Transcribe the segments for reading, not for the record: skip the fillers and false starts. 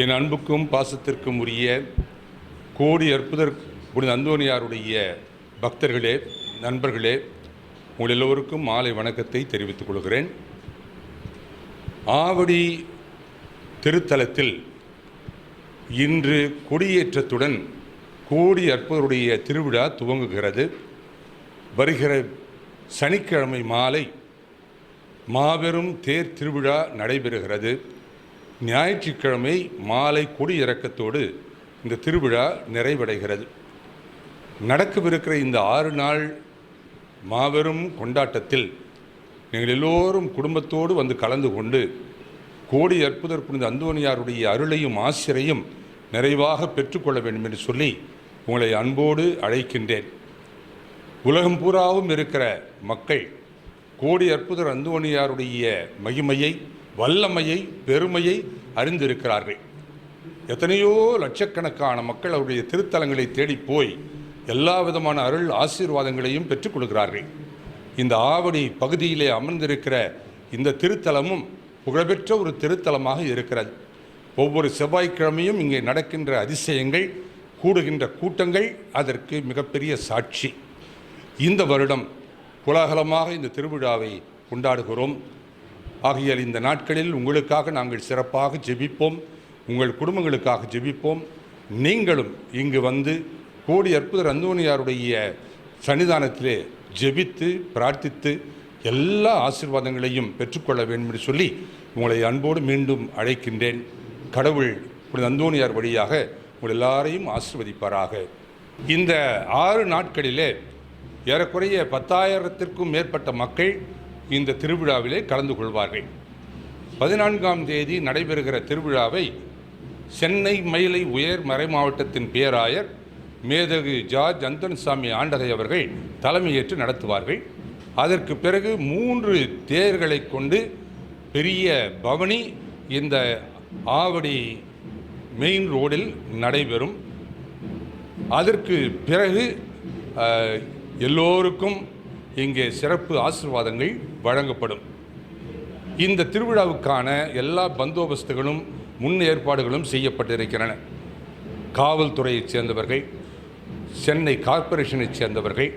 என் அன்புக்கும் பாசத்திற்கும் உரிய கோடி அற்புதர் புனித அந்தோனியாருடைய பக்தர்களே, நண்பர்களே, உங்கள் எல்லோருக்கும் மாலை வணக்கத்தை தெரிவித்துக் கொள்கிறேன். ஆவடி திருத்தலத்தில் இன்று கொடியேற்றத்துடன் கோடி அற்புதருடைய திருவிழா துவங்குகிறது. வருகிற சனிக்கிழமை மாலை மாபெரும் தேர் திருவிழா நடைபெறுகிறது. ஞாயிற்றுக்கிழமை மாலை கொடியிறக்கத்தோடு இந்த திருவிழா நிறைவடைகிறது. நடக்கவிருக்கிற இந்த 6 நாள் மாபெரும் கொண்டாட்டத்தில் நீங்கள் எல்லோரும் குடும்பத்தோடு வந்து கலந்து கொண்டு கோடி அற்புதர் புனித அந்தோனியாருடைய அருளையும் ஆசிரையும் நிறைவாக பெற்றுக்கொள்ள வேண்டும் என்று சொல்லி உங்களை அன்போடு அழைக்கின்றேன். உலகம் பூராவும் இருக்கிற மக்கள் கோடி அற்புதர் அந்தோனியாருடைய மகிமையை, வல்லமையை, பெருமையை அறிந்திருக்கிறார்கள். எத்தனையோ லட்சக்கணக்கான மக்கள் அவருடைய திருத்தலங்களை தேடி போய் எல்லா விதமான அருள் ஆசீர்வாதங்களையும் பெற்றுக்கொள்கிறார்கள். இந்த ஆவடி பகுதியிலே அமர்ந்திருக்கிற இந்த திருத்தலமும் புகழ்பெற்ற ஒரு திருத்தலமாக இருக்கிறது. ஒவ்வொரு செவ்வாய்க்கிழமையும் இங்கே நடக்கின்ற அதிசயங்கள், கூடுகின்ற கூட்டங்கள் அதற்கு மிகப்பெரிய சாட்சி. இந்த வருடம் கோலாகலமாக இந்த திருவிழாவை கொண்டாடுகிறோம். ஆகையால் இந்த நாட்களில் உங்களுக்காக நாங்கள் சிறப்பாக ஜெபிப்போம், உங்கள் குடும்பங்களுக்காக ஜெபிப்போம். நீங்களும் இங்கு வந்து கோடி அற்புதர் அந்தோனியாருடைய சன்னிதானத்திலே ஜெபித்து பிரார்த்தித்து எல்லா ஆசீர்வாதங்களையும் பெற்றுக்கொள்ள வேண்டும் என்று சொல்லி உங்களை அன்போடு மீண்டும் அழைக்கின்றேன். கடவுள் புனித அந்தோனியார் வழியாக உங்கள் எல்லாரையும் ஆசீர்வதிப்பாராக. இந்த 6 நாட்களிலே ஏறக்குறைய 10,000த்திற்கும் மேற்பட்ட மக்கள் இந்த திருவிழாவிலே கலந்து கொள்வார்கள். 14ஆம் தேதி நடைபெறுகிற திருவிழாவை சென்னை மயிலை உயர் மறை மாவட்டத்தின் பேராயர் மேதகு ஜார்ஜ் அந்தன்சாமி ஆண்டகை அவர்கள் தலைமையேற்று நடத்துவார்கள். அதற்கு பிறகு 3 தேர்களை கொண்டு பெரிய பவனி இந்த ஆவடி மெயின் ரோடில் நடைபெறும். அதற்கு பிறகு எல்லோருக்கும் இங்கே சிறப்பு ஆசீர்வாதங்கள் வழங்கப்படும். இந்த திருவிழாவுக்கான எல்லா பந்தோபஸ்துகளும் முன் ஏற்பாடுகளும் செய்யப்பட்டிருக்கின்றன. காவல்துறையைச் சேர்ந்தவர்கள், சென்னை கார்ப்பரேஷனைச் சேர்ந்தவர்கள்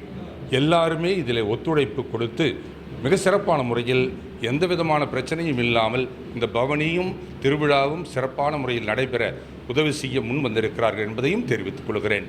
எல்லாருமே இதில் ஒத்துழைப்பு கொடுத்து மிக சிறப்பான முறையில் எந்த விதமான பிரச்சனையும் இல்லாமல் இந்த பவனியும் திருவிழாவும் சிறப்பான முறையில் நடைபெற உதவி செய்ய முன் வந்திருக்கிறார்கள் என்பதையும் தெரிவித்துக் கொள்கிறேன்.